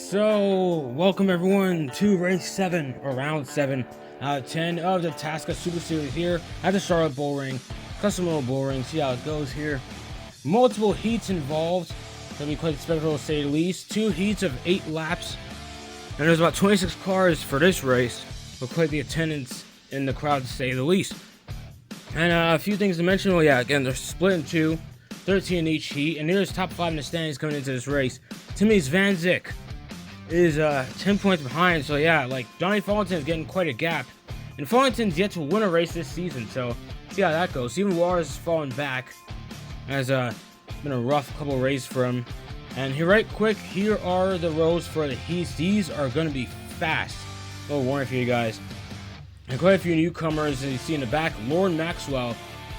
So, welcome everyone to race 7, or round 7 out of 10 of the TASCA Super Series here at the Charlotte Bullring. Custom little Bullring, see how it goes here. Multiple heats involved, gonna be quite the spectacle to say the least. 2 heats of 8 laps, and there's about 26 cars for this race, with quite the attendance in the crowd to say the least. And a few things to mention. Well, yeah, again, they're split in 2, 13 in each heat, and there's top 5 in the standings coming into this race. Timmy's Van Zyk is 10 points behind, so yeah, like Donnie Fullerton is getting quite a gap, and Fullerton's yet to win a race this season, so see how that goes. Steven Waters has fallen back, has been a rough couple of races for him. And here, right quick, here are the rows for the heats. These are going to be fast. A little warning for you guys. And quite a few newcomers, as you see in the back. Lauren Maxwell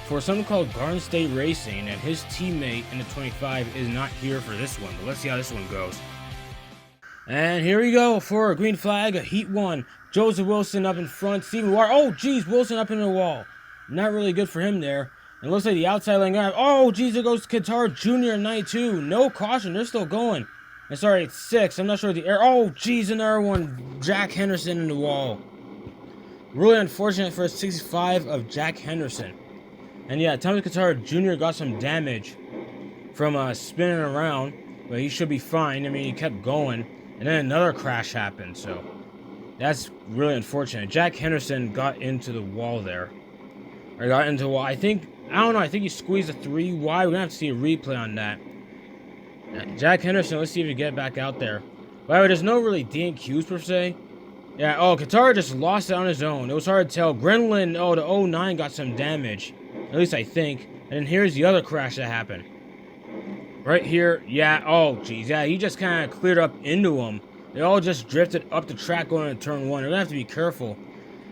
for something called Garden State Racing, and his teammate in the 25 is not here for this one, but let's see how this one goes. And here we go for a green flag, a heat 1. Joseph Wilson up in front, Steven Ward. Oh, geez, Wilson up in the wall. Not really good for him there. And it looks like the outside lane guy. Oh, geez, there goes Qatar Jr. in 92. No caution, they're still going. And sorry, it's 6. I'm not sure the air. Oh, geez, another one. Jack Henderson in the wall. Really unfortunate for a 65 of Jack Henderson. And yeah, Thomas Qatar Jr. got some damage from spinning around, but he should be fine. I mean, he kept going. And then another crash happened, so that's really unfortunate. Jack Henderson got into the wall there. Or got into the wall. I don't know, I think he squeezed a 3 wide. We're going to have to see a replay on that. Jack Henderson, let's see if he can get back out there. By the way, there's no really DNQs per se. Yeah, oh, Qatar just lost it on his own. It was hard to tell. Grenlin, oh, the 09 got some damage. At least I think. And then here's the other crash that happened. Right here, yeah, oh, geez, yeah, he just kind of cleared up into him. They all just drifted up the track going into turn 1. They're going to have to be careful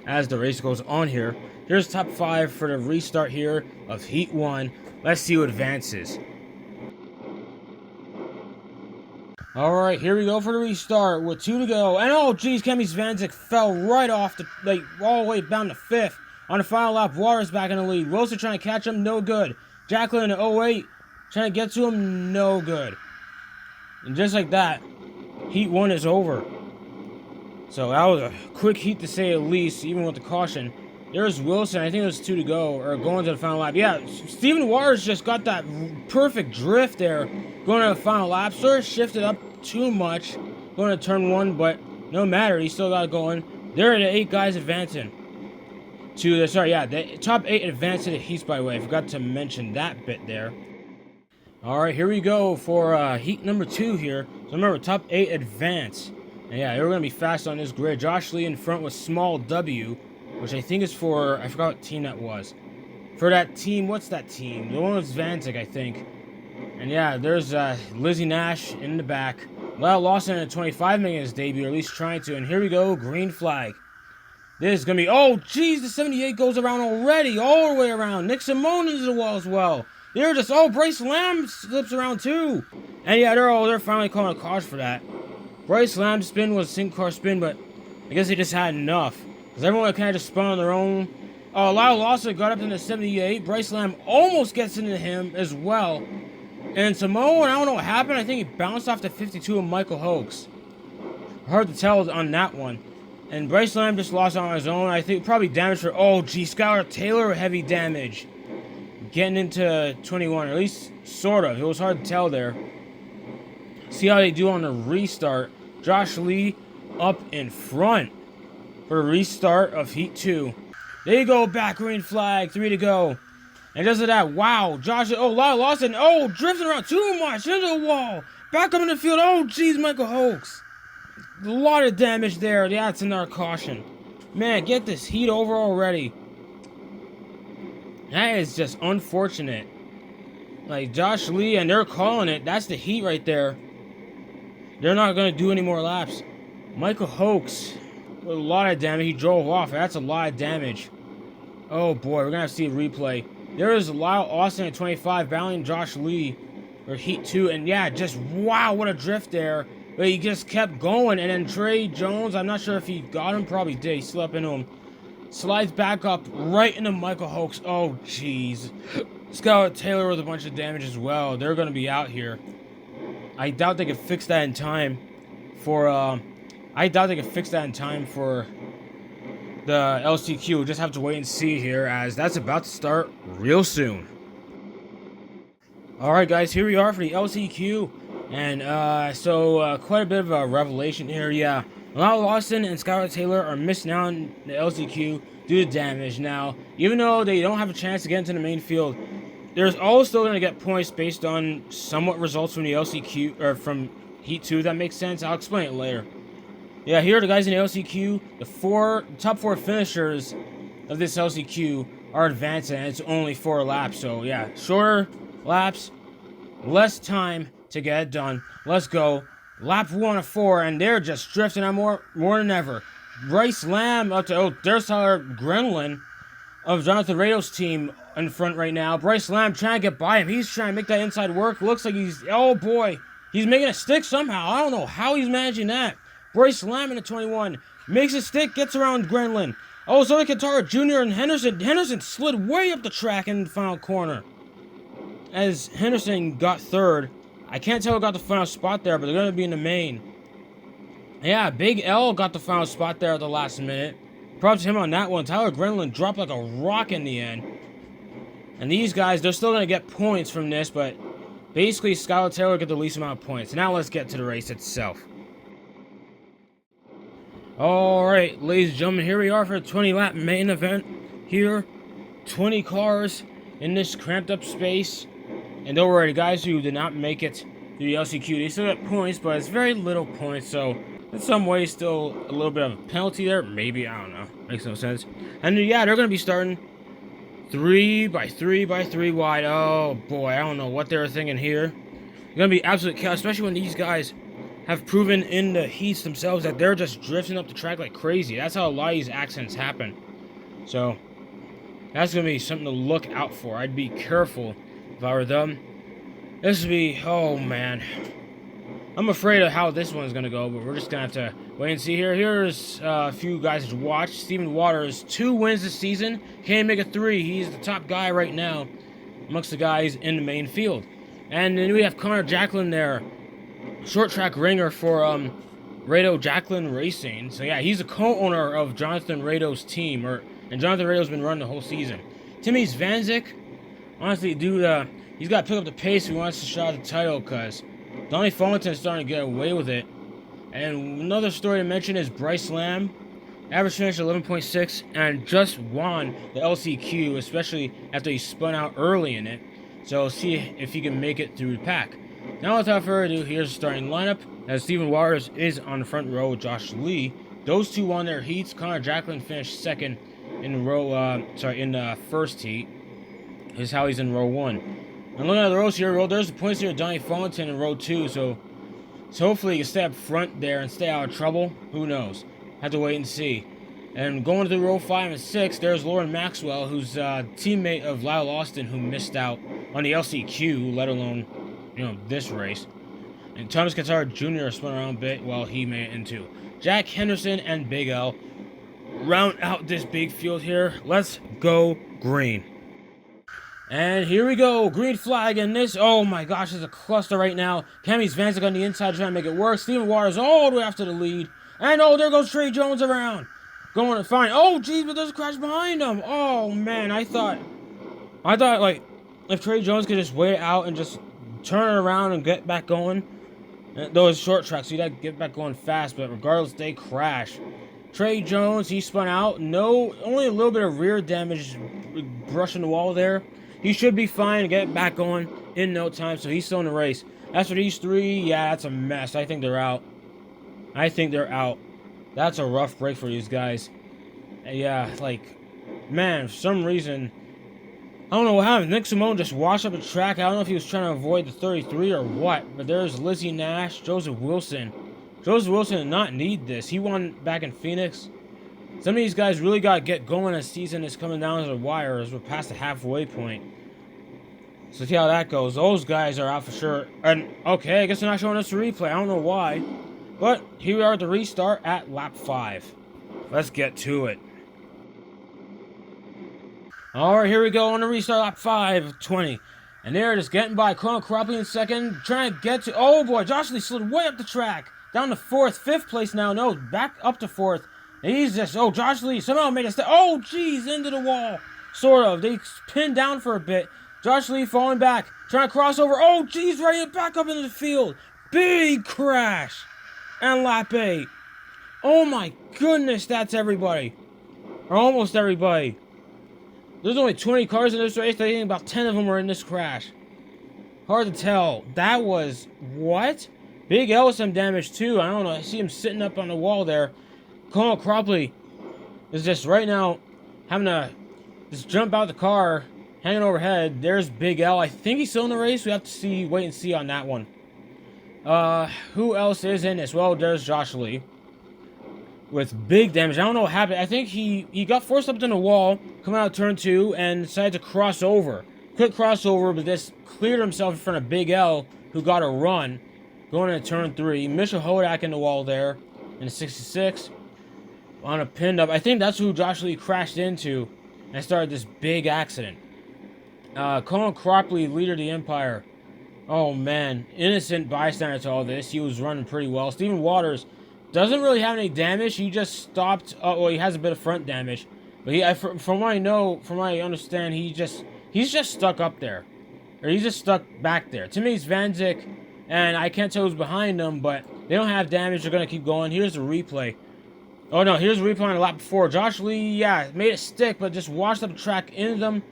as the race goes on here. Here's top 5 for the restart here of Heat 1. Let's see who advances. Alright, here we go for the restart with 2 to go. And oh, geez, Kemmy's Van Zyk fell right off, all the way down to 5th. On the final lap, Waters back in the lead. Wilson trying to catch him, no good. Jacqueline in the 08. Trying to get to him, no good. And just like that, Heat 1 is over. So that was a quick heat to say the least, even with the caution. There's Wilson, I think there's 2 to go, or going to the final lap. Yeah, Steven Waters just got that perfect drift there, going to the final lap. Sort of shifted up too much, going to turn 1, but no matter, he still got it going. There are the 8 guys advancing. To the, sorry, yeah, the top 8 advanced to the heats, by the way. I forgot to mention that bit there. Alright, here we go for heat number 2 here. So remember, top 8 advance. And yeah, they're going to be fast on this grid. Josh Lee in front with small W, which I think is for, I forgot what team that was. For that team, what's that team? The one with Van Zyk, I think. And yeah, there's Lizzie Nash in the back. Lyle Lawson in the 25 making his debut, or at least trying to. And here we go, green flag. This is going to be, oh, geez, the 78 goes around already, all the way around. Nick Simone into the wall as well. They're just, oh, Bryce Lamb slips around too. And yeah, they're finally calling a caution for that. Bryce Lamb's spin was a single car spin, but I guess they just had enough. Because everyone kind of just spun on their own. Oh, Lyle Lawson got up into 78. Bryce Lamb almost gets into him as well. And Simone, I don't know what happened. I think he bounced off the 52 of Michael Hoax. Hard to tell on that one. And Bryce Lamb just lost on his own. I think probably damage for, oh, gee, Skylar Taylor, heavy damage. Getting into 21, or at least sort of. It was hard to tell there. See how they do on the restart. Josh Lee up in front for the restart of Heat 2. There you go, back green flag, 3 to go. And just like that, wow, Josh, oh, Lyle Lawson, oh, drifting around too much into the wall. Back up in the field, oh, geez, Michael Hoax. A lot of damage there. Yeah, it's another caution. Man, get this heat over already. That is just unfortunate. Like, Josh Lee, and they're calling it. That's the heat right there. They're not going to do any more laps. Michael Hoax, with a lot of damage. He drove off. That's a lot of damage. Oh, boy. We're going to have to see a replay. There is Lyle Austin at 25, battling Josh Lee for Heat 2. And, yeah, just, wow, what a drift there. But he just kept going. And then Trey Jones, I'm not sure if he got him. Probably did. He slept into him. Slides back up right into Michael Hoax. Oh, jeez. Skylar Taylor with a bunch of damage as well. They're going to be out here. I doubt they could fix that in time for, I doubt they can fix that in time for the LCQ. We'll just have to wait and see here, as that's about to start real soon. Alright guys, here we are for the LCQ, and quite a bit of a revelation here. Yeah, Lyle Lawson and Skylar Taylor are missing out on the LCQ due to damage. Now, even though they don't have a chance to get into the main field, there's always still going to get points based on somewhat results from the LCQ, or from Heat 2, if that makes sense. I'll explain it later. Yeah, here are the guys in the LCQ. The top 4 finishers of this LCQ are advancing, and it's only 4 laps. So yeah, shorter laps, less time to get it done. Let's go. Lap 1 of 4, and they're just drifting out more than ever. Bryce Lamb up to, oh, there's Tyler Grenlin of Jonathan Rado's team in front right now. Bryce Lamb trying to get by him. He's trying to make that inside work. Looks like he's, oh boy, he's making a stick somehow. I don't know how he's managing that. Bryce Lamb in the 21 makes a stick, gets around Grenlin. Oh, Zoe Katara Jr. and Henderson. Henderson slid way up the track in the final corner, as Henderson got 3rd. I can't tell who got the final spot there, but they're going to be in the main. Yeah, Big L got the final spot there at the last minute. Props to him on that one. Tyler Grenlin dropped like a rock in the end. And these guys, they're still going to get points from this, but basically Skylar Taylor get the least amount of points. Now let's get to the race itself. Alright, ladies and gentlemen, here we are for the 20-lap main event here. 20 cars in this cramped up space. And don't worry, the guys who did not make it through the LCQ, they still get points, but it's very little points, so in some ways still a little bit of a penalty there. Maybe, I don't know. Makes no sense. And yeah, they're going to be starting 3 by 3 by 3 wide. Oh boy, I don't know what they were thinking here. It's going to be absolute chaos, especially when these guys have proven in the heats themselves that they're just drifting up the track like crazy. That's how a lot of these accidents happen. So that's going to be something to look out for. I'd be careful if I were them. This would be, oh man. I'm afraid of how this one's going to go, but we're just going to have to wait and see here. Here's a few guys to watch. Steven Waters, 2 wins this season. Can't make a 3. He's the top guy right now amongst the guys in the main field. And then we have Connor Jacklin there. Short track ringer for Rado Jacklin Racing. So yeah, he's a co-owner of Jonathan Rado's team, and Jonathan Rado's been running the whole season. Timmy Zvanzik, honestly, dude, he's got to pick up the pace if he wants to shot the title, because Donnie Fullerton's starting to get away with it. And another story to mention is Bryce Lamb. Average finish 11.6 and just won the LCQ, especially after he spun out early in it. So see if he can make it through the pack. Now without further ado, here's the starting lineup. As Steven Waters is on the front row with Josh Lee. Those two won their heats. Connor Jacklin finished second in the first heat. This is how he's in row 1. And looking at the rows here, there's the points here of Donnie Fullerton in row 2. So hopefully he can stay up front there and stay out of trouble. Who knows? Have to wait and see. And going to row 5 and 6, there's Lauren Maxwell, who's a teammate of Lyle Austin, who missed out on the LCQ, let alone, this race. And Thomas Katara Jr. spun around a bit while he made it into. Jack Henderson and Big L round out this big field here. Let's go green. And here we go, green flag, and this, oh my gosh, there's a cluster right now. Cammy Zvanzik on the inside trying to make it work. Steven Waters all the way after the lead. And oh, there goes Trey Jones around. Going to find, oh geez, but there's a crash behind him. Oh man, I thought like, if Trey Jones could just wait it out and just turn it around and get back going. Those short tracks, so you got to get back going fast, but regardless, they crash. Trey Jones, he spun out. Only a little bit of rear damage brushing the wall there. He should be fine and get back going in no time, so he's still in the race. As for these 3, yeah, that's a mess. I think they're out. That's a rough break for these guys. Yeah, like, man, for some reason, I don't know what happened. Nick Simone just washed up the track. I don't know if he was trying to avoid the 33 or what, but there's Lizzie Nash, Joseph Wilson. Joseph Wilson did not need this. He won back in Phoenix. Some of these guys really got to get going as season is coming down to the wire as we're past the halfway point. So see how that goes. Those guys are out for sure. And, okay, I guess they're not showing us the replay. I don't know why. But here we are at the restart at lap 5. Let's get to it. Alright, here we go on the restart, lap 5 of 20. And they're just getting by. Colonel Cropley in second, trying to get to... Oh boy, Josh Lee slid way up the track. down to 4th, 5th place now. No, back up to 4th. And he's just, oh, Josh Lee somehow made a step. Oh, geez, into the wall. Sort of. They pinned down for a bit. Josh Lee falling back, trying to cross over. Oh, geez, right back up into the field. Big crash. And lap 8. Oh, my goodness, that's everybody. Or almost everybody. There's only 20 cars in this race. I think about 10 of them were in this crash. Hard to tell. That was... what? Big L with some damage, too. I don't know. I see him sitting up on the wall there. Colin Cropley is just right now having to just jump out the car, hanging overhead. There's Big L. I think he's still in the race. We have to wait and see on that one. Who else is in this? Well, there's Josh Lee with big damage. I don't know what happened. I think he got forced up to the wall, coming out of turn 2, and decided to cross over. Quick crossover, but this cleared himself in front of Big L, who got a run, going into turn 3. Mitchell Hodak in the wall there, in the 66, on a pinned up. I think that's who Josh Lee crashed into, and started this big accident. Colin Cropley, leader of the Empire. Oh, man. Innocent bystander to all this. He was running pretty well. Stephen Waters doesn't really have any damage. He just stopped. Well, he has a bit of front damage. But from what I know, from what I understand, he's just stuck up there. Or he's just stuck back there. To me, it's Van Zyck, and I can't tell who's behind them, but they don't have damage. They're going to keep going. Here's the replay. Oh, no. Here's the replay on the lap before. Josh Lee, yeah, made it stick, but just washed up the track into them.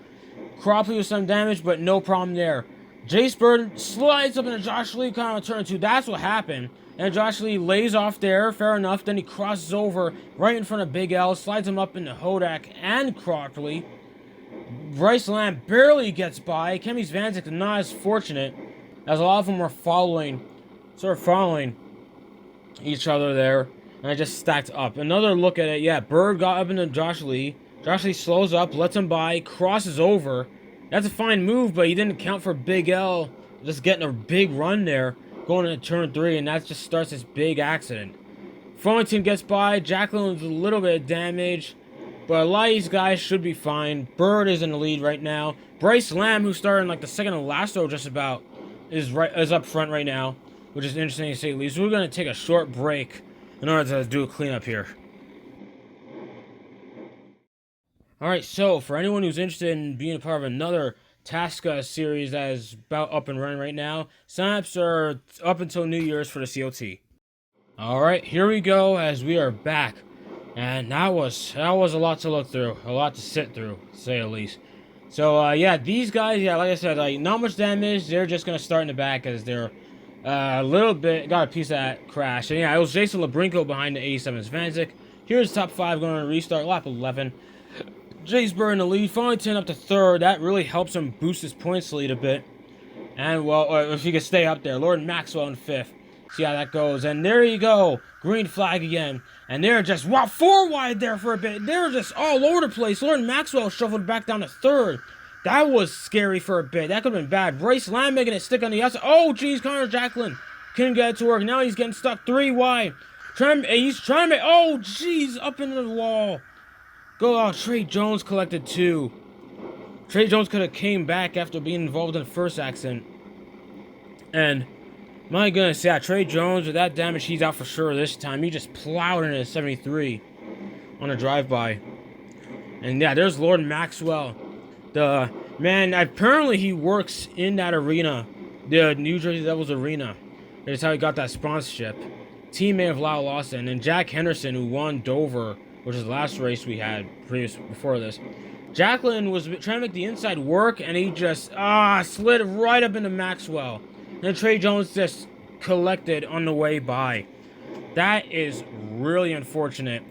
Cropley with some damage, but no problem there. Jace Bird slides up into Josh Lee, kind of turn 2. That's what happened. And Josh Lee lays off there, fair enough. Then he crosses over right in front of Big L, slides him up into Hodak and Cropley. Bryce Lamb barely gets by. Kemmys Van Zyck not as fortunate, as a lot of them were following each other there. And I just stacked up. Another look at it. Yeah, Bird got up into Josh Lee. Josh Lee slows up, lets him by, crosses over. That's a fine move, but he didn't account for Big L just getting a big run there, going into turn 3, and that just starts this big accident. Fullington gets by. Jacqueline with a little bit of damage, but a lot of these guys should be fine. Bird is in the lead right now. Bryce Lamb, who started in like the second to last row just about, is up front right now, which is interesting to say the least. So we're going to take a short break in order to do a cleanup here. Alright, so for anyone who's interested in being a part of another TASCA series that is about up and running right now, sign-ups are up until New Year's for the COT. Alright, here we go as we are back. And that was a lot to look through, a lot to sit through, to say the least. So, yeah, these guys, yeah, like I said, like, not much damage. They're just going to start in the back as they're a little bit, got a piece of that crash. And yeah, it was Jason Labrinko behind the 87's Van Zyck. Here's top 5 going to restart, lap 11. Jace Bird in the lead, Fullington up to 3rd. That really helps him boost his points lead a bit. And, well, if he can stay up there. Lord Maxwell in 5th. See how that goes. And there you go. Green flag again. And they're just, wow, 4 wide there for a bit. They're just all over the place. Lord Maxwell shuffled back down to 3rd. That was scary for a bit. That could have been bad. Bryce Lamb making it stick on the outside. Oh, geez, Connor Jacqueline couldn't get it to work. Now he's getting stuck 3 wide. He's trying to make, oh, geez, up into the wall. Go out. Trey Jones collected 2. Trey Jones could have came back after being involved in the first accident. And, my goodness, yeah, Trey Jones, with that damage, he's out for sure this time. He just plowed into 73 on a drive-by. And, yeah, there's Lord Maxwell. The man, apparently he works in that arena, the New Jersey Devils arena. That's how he got that sponsorship. Teammate of Lyle Lawson. And Jack Henderson, who won Dover, which is the last race we had before this. Jacqueline was trying to make the inside work, and he just slid right up into Maxwell. And Trey Jones just collected on the way by. That is really unfortunate.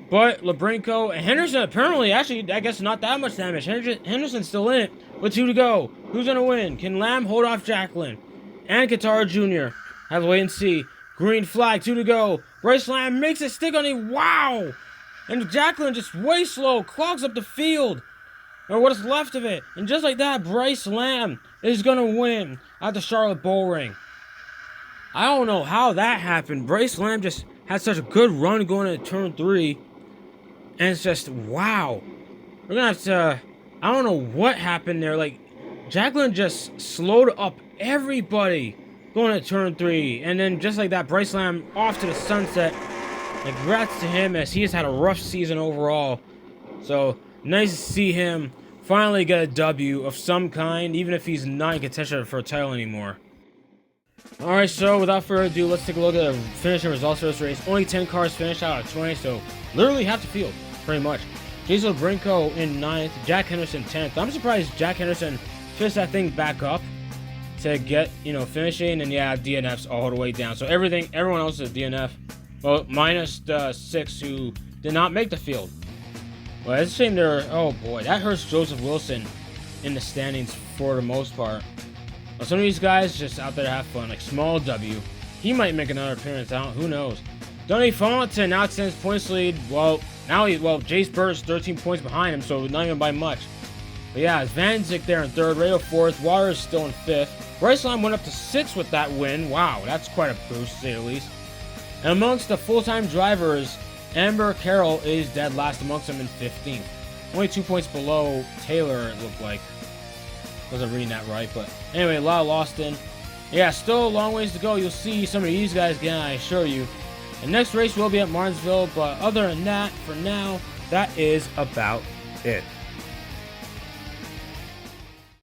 But Labrinko and Henderson apparently, actually, I guess not that much damage. Henderson's still in it with 2 to go. Who's going to win? Can Lamb hold off Jacqueline? And Katara Jr. Have to wait and see. Green flag, 2 to go. Bryce Lamb makes it stick on him. Wow! And Jacqueline just way slow, clogs up the field. Or what's left of it. And just like that, Bryce Lamb is going to win at the Charlotte Bullring. I don't know how that happened. Bryce Lamb just had such a good run going into turn 3. And it's just, wow. We're going to have to, I don't know what happened there. Like, Jacqueline just slowed up everybody going at turn 3. And then just like that, Bryce Lamb off to the sunset. And congrats to him, as he has had a rough season overall. So nice to see him finally get a W of some kind, even if he's not in contention for a title anymore. Alright, so without further ado, let's take a look at the finishing results for this race. Only 10 cars finished out of 20, so literally half the field, pretty much. Jason Brinko in 9th, Jack Henderson 10th. I'm surprised Jack Henderson finished that thing back up to get, finishing. And yeah, DNFs all the way down. So everyone else is DNF. Well, minus the 6 who did not make the field. Well, it's a shame there. Oh boy, that hurts Joseph Wilson in the standings for the most part. Well, some of these guys just out there to have fun, like Small W. He might make another appearance out. Who knows? Donny Faunton now extends points lead. Jace Burr's 13 points behind him, so not even by much. But yeah, it's Van Zyk there in 3rd, Radio 4th, Waters still in 5th. Bryce Lamb went up to 6th with that win. Wow, that's quite a boost, to say the least. And amongst the full-time drivers, Amber Carroll is dead last amongst them in 15th. Only 2 points below Taylor, it looked like. Wasn't reading that right, but anyway, a lot lost in. Yeah, still a long ways to go. You'll see some of these guys again, I assure you. The next race will be at Martinsville, but other than that, for now, that is about it.